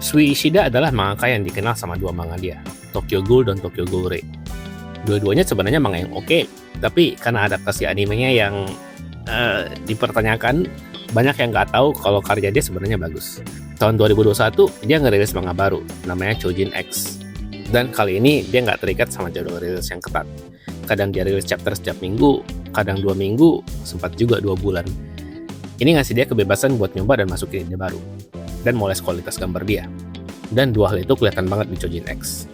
Sui Ishida adalah mangaka yang dikenal sama dua manga dia, Tokyo Ghoul dan Tokyo Ghoul Re. Dua-duanya sebenarnya manga yang oke, tapi karena adaptasi animenya yang dipertanyakan, banyak yang nggak tahu kalau karya dia sebenarnya bagus. Tahun 2021, dia ngerilis manga baru, namanya Chojin X. Dan kali ini dia nggak terikat sama jadwal rilis yang ketat. Kadang dia rilis chapter setiap minggu, kadang 2 minggu, sempat juga 2 bulan. Ini ngasih dia kebebasan buat nyoba dan masukin ide baru, dan moles kualitas gambar dia. Dan dua hal itu kelihatan banget di Chojin X.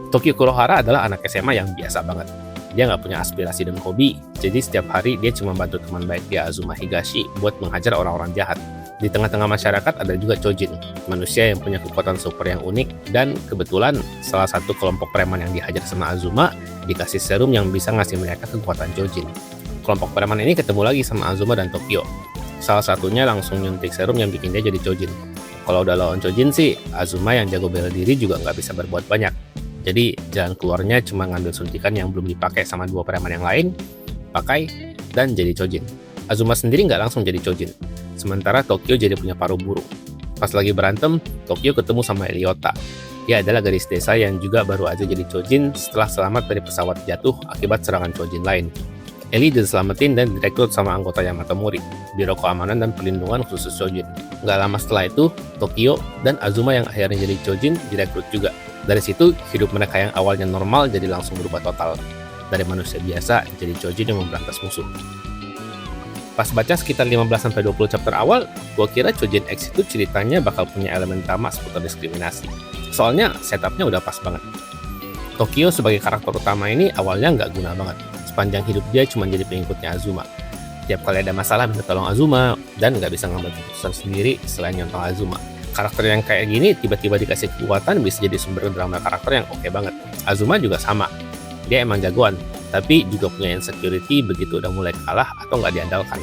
Tokyo Kurohara adalah anak SMA yang biasa banget. Dia nggak punya aspirasi dan hobi, jadi setiap hari dia cuma bantu teman baik dia Azuma Higashi buat menghajar orang-orang jahat. Di tengah-tengah masyarakat ada juga Chojin, manusia yang punya kekuatan super yang unik, dan kebetulan salah satu kelompok preman yang dihajar sama Azuma dikasih serum yang bisa ngasih mereka kekuatan Chojin. Kelompok preman ini ketemu lagi sama Azuma dan Tokyo. Salah satunya langsung nyuntik serum yang bikin dia jadi Chojin. Kalau udah lawan Chojin sih, Azuma yang jago bela diri juga nggak bisa berbuat banyak. Jadi jalan keluarnya cuma ngambil suntikan yang belum dipakai sama dua preman yang lain, pakai, dan jadi Chojin. Azuma sendiri nggak langsung jadi Chojin, sementara Tokyo jadi punya paruh burung. Pas lagi berantem, Tokyo ketemu sama Eliota. Dia adalah gadis desa yang juga baru aja jadi Chojin setelah selamat dari pesawat jatuh akibat serangan Chojin lain. Eli diselamatin dan direkrut sama anggota Yamato Mori, Biro Keamanan dan Perlindungan Khusus Chojin. Nggak lama setelah itu, Tokyo dan Azuma yang akhirnya jadi Chojin direkrut juga. Dari situ, hidup mereka yang awalnya normal jadi langsung berubah total. Dari manusia biasa jadi Chojin yang memberantas musuh. Pas baca sekitar 15-20 chapter awal, gua kira Chojin X itu ceritanya bakal punya elemen drama seputar diskriminasi. Soalnya setupnya udah pas banget. Tokyo sebagai karakter utama ini awalnya nggak guna banget. Sepanjang hidup dia cuma jadi pengikutnya Azuma. Tiap kali ada masalah minta tolong Azuma, dan nggak bisa ngambil keputusan sendiri selain nyontoh Azuma. Karakter yang kayak gini tiba-tiba dikasih kekuatan bisa jadi sumber drama karakter yang oke banget. Azuma juga sama. Dia emang jagoan, tapi juga punya insecurity begitu udah mulai kalah atau nggak diandalkan.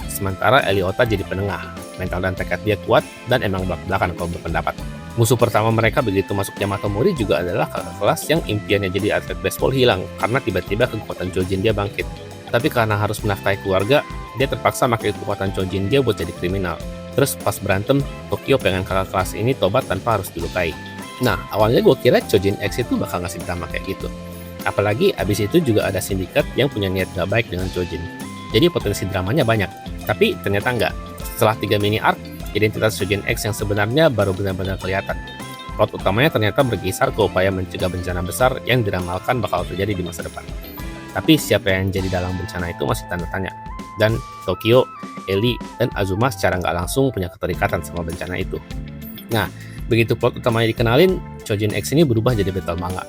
Sementara Eliota jadi penengah, mental dan tekad dia kuat dan emang belak-belakan kalau berpendapat. Musuh pertama mereka begitu masuk Yamato Mori juga adalah kakak kelas yang impiannya jadi atlet baseball hilang karena tiba-tiba kekuatan Chojin dia bangkit. Tapi karena harus menafkahi keluarga, dia terpaksa pakai kekuatan Chojin dia buat jadi kriminal. Terus pas berantem, Tokyo pengen kakak kelas ini tobat tanpa harus dilukai. Nah, awalnya gue kira Chojin X itu bakal ngasih drama kayak gitu. Apalagi abis itu juga ada sindikat yang punya niat gak baik dengan Chojin. Jadi potensi dramanya banyak. Tapi ternyata enggak. Setelah 3 mini arc, identitas Chojin X yang sebenarnya baru benar-benar kelihatan. Plot utamanya ternyata berkisar ke upaya mencegah bencana besar yang diramalkan bakal terjadi di masa depan. Tapi siapa yang jadi dalang bencana itu masih tanda tanya. Dan Tokyo, Eli, dan Azuma secara nggak langsung punya keterikatan sama bencana itu. Nah, begitu plot utamanya dikenalin, Chojin X ini berubah jadi battle manga.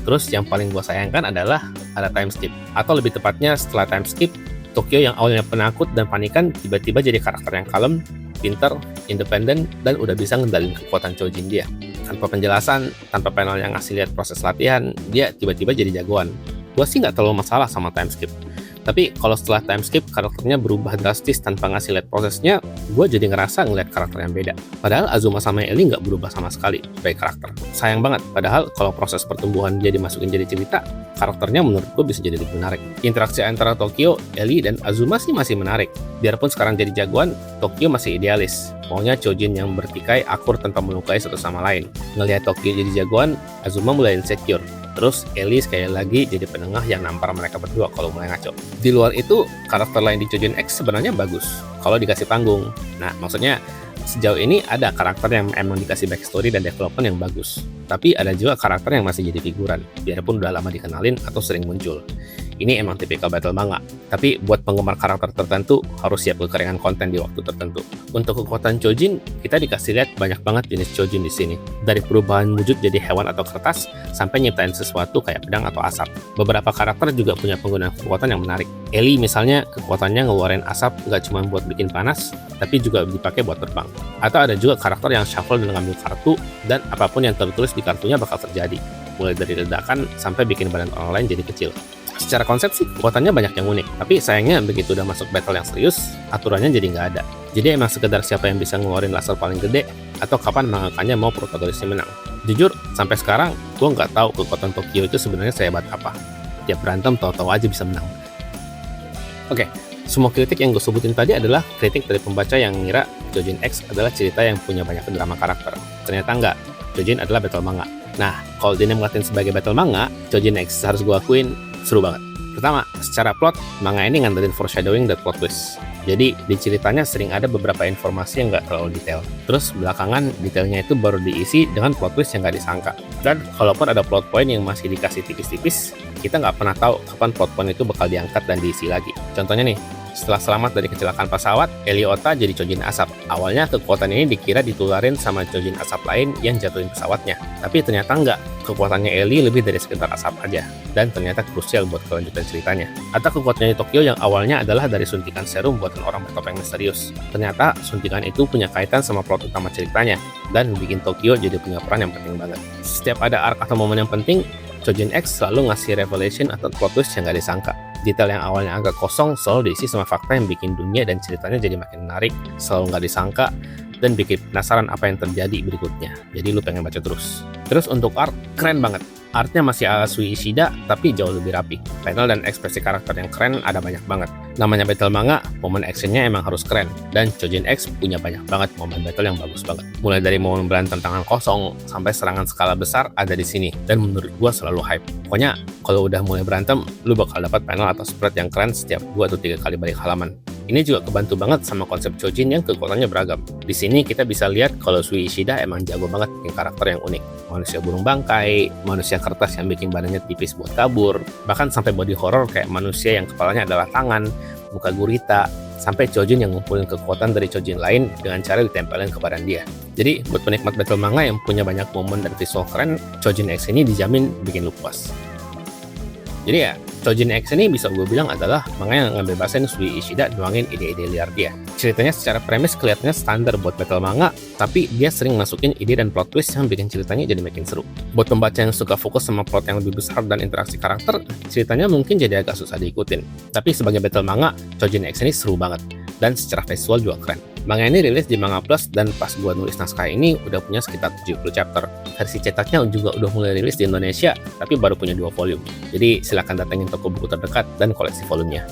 Terus yang paling gua sayangkan adalah ada time skip. Atau lebih tepatnya setelah time skip, Tokyo yang awalnya penakut dan panikan tiba-tiba jadi karakter yang kalem, pinter, independen, dan udah bisa ngendalin kekuatan Chojin dia. Tanpa penjelasan, tanpa panel yang ngasih lihat proses latihan, dia tiba-tiba jadi jagoan. Gua sih nggak terlalu masalah sama time skip. Tapi kalau setelah time skip karakternya berubah drastis tanpa ngasih lihat prosesnya, gue jadi ngerasa ngeliat karakter yang beda. Padahal Azuma sama Eli nggak berubah sama sekali sebagai karakter. Sayang banget, padahal kalau proses pertumbuhan dia dimasukin jadi cerita, karakternya menurut gue bisa jadi lebih menarik. Interaksi antara Tokyo, Eli, dan Azuma sih masih menarik. Biarpun sekarang jadi jagoan, Tokyo masih idealis. Maunya Chojin yang bertikai akur tanpa melukai satu sama lain. Ngelihat Tokyo jadi jagoan, Azuma mulai insecure. Terus Eli sekali lagi jadi penengah yang nampar mereka berdua kalau mulai ngaco. Di luar itu, karakter lain di Chojin X sebenarnya bagus kalau dikasih panggung. Nah, maksudnya sejauh ini ada karakter yang emang dikasih backstory dan development yang bagus. Tapi ada juga karakter yang masih jadi figuran, biarpun udah lama dikenalin atau sering muncul. Ini emang tipikal battle manga, tapi buat penggemar karakter tertentu harus siap kekeringan konten di waktu tertentu. Untuk kekuatan Chojin, kita dikasih lihat banyak banget jenis Chojin di sini. Dari perubahan wujud jadi hewan atau kertas, sampai nyiptain sesuatu kayak pedang atau asap. Beberapa karakter juga punya penggunaan kekuatan yang menarik. Eli misalnya, kekuatannya ngeluarin asap nggak cuma buat bikin panas, tapi juga dipakai buat terbang. Atau ada juga karakter yang shuffle dan ngambil kartu, dan apapun yang tertulis di kartunya bakal terjadi. Mulai dari ledakan sampai bikin badan orang lain jadi kecil. Secara konsep sih kekuatannya banyak yang unik, tapi sayangnya begitu udah masuk battle yang serius, aturannya jadi nggak ada. Jadi emang sekedar siapa yang bisa ngeluarin laser paling gede, atau kapan mangakanya mau protagonisnya menang. Jujur, sampai sekarang gue nggak tahu kekuatan Tokyo itu sebenarnya sehebat apa. Tiap berantem tahu-tahu aja bisa menang. Oke, Semua kritik yang gue sebutin tadi adalah kritik dari pembaca yang ngira Chojin X adalah cerita yang punya banyak drama karakter. Ternyata enggak, Chojin adalah battle manga. Nah, kalau dinamakan sebagai battle manga, Chojin X harus gue akuin seru banget. Pertama, secara plot, manga ini ngandelin foreshadowing dan plot twist. Jadi, di ceritanya sering ada beberapa informasi yang nggak terlalu detail. Terus, belakangan detailnya itu baru diisi dengan plot twist yang nggak disangka. Dan, kalaupun ada plot point yang masih dikasih tipis-tipis, kita nggak pernah tahu kapan plot point itu bakal diangkat dan diisi lagi. Contohnya nih, setelah selamat dari kecelakaan pesawat, Eliota jadi Chojin Asap. Awalnya kekuatan ini dikira ditularin sama Chojin Asap lain yang jatuhin pesawatnya. Tapi ternyata enggak, kekuatannya Eli lebih dari sekedar asap aja. Dan ternyata krusial buat kelanjutan ceritanya. Atau kekuatannya Tokyo yang awalnya adalah dari suntikan serum buatan orang bertopeng misterius. Ternyata suntikan itu punya kaitan sama plot utama ceritanya. Dan bikin Tokyo jadi punya peran yang penting banget. Setiap ada arc atau momen yang penting, Chojin X selalu ngasih revelation atau plot twist yang gak disangka. Detail yang awalnya agak kosong selalu diisi sama fakta yang bikin dunia dan ceritanya jadi makin menarik, selalu nggak disangka, dan bikin penasaran apa yang terjadi berikutnya. Jadi lu pengen baca terus. Terus untuk art, keren banget. Artnya masih ala Sui Ishida, tapi jauh lebih rapi. Panel dan ekspresi karakter yang keren ada banyak banget. Namanya battle manga, momen actionnya emang harus keren. Dan Chojin X punya banyak banget momen battle yang bagus banget. Mulai dari momen berantem tangan kosong, sampai serangan skala besar ada di sini. Dan menurut gua selalu hype. Pokoknya, kalau udah mulai berantem, lu bakal dapat panel atau spread yang keren setiap 2 atau 3 kali balik halaman. Ini juga kebantu banget sama konsep Chojin yang kekuatannya beragam. Di sini kita bisa lihat kalau Sui Ishida emang jago banget bikin karakter yang unik. Manusia burung bangkai, manusia kertas yang bikin badannya tipis buat kabur, bahkan sampai body horror kayak manusia yang kepalanya adalah tangan, muka gurita, sampai Chojin yang ngumpulin kekuatan dari Chojin lain dengan cara ditempelin ke badan dia. Jadi buat penikmat battle manga yang punya banyak momen dan visual keren, Chojin X ini dijamin bikin lu puas. Jadi ya, Chojin X ini bisa gue bilang adalah manga yang ngambil bahasan Sui Ishida nuangin ide-ide liar dia. Ceritanya secara premis kelihatannya standar buat battle manga, tapi dia sering masukin ide dan plot twist yang bikin ceritanya jadi makin seru. Buat pembaca yang suka fokus sama plot yang lebih besar dan interaksi karakter, ceritanya mungkin jadi agak susah diikutin. Tapi sebagai battle manga, Chojin X ini seru banget. Dan secara visual juga keren. Manga ini rilis di Manga Plus dan pas gua nulis naskah ini udah punya sekitar 70 chapter. Versi cetaknya juga udah mulai rilis di Indonesia, tapi baru punya 2 volume. Jadi silakan datengin toko buku terdekat dan koleksi volumenya.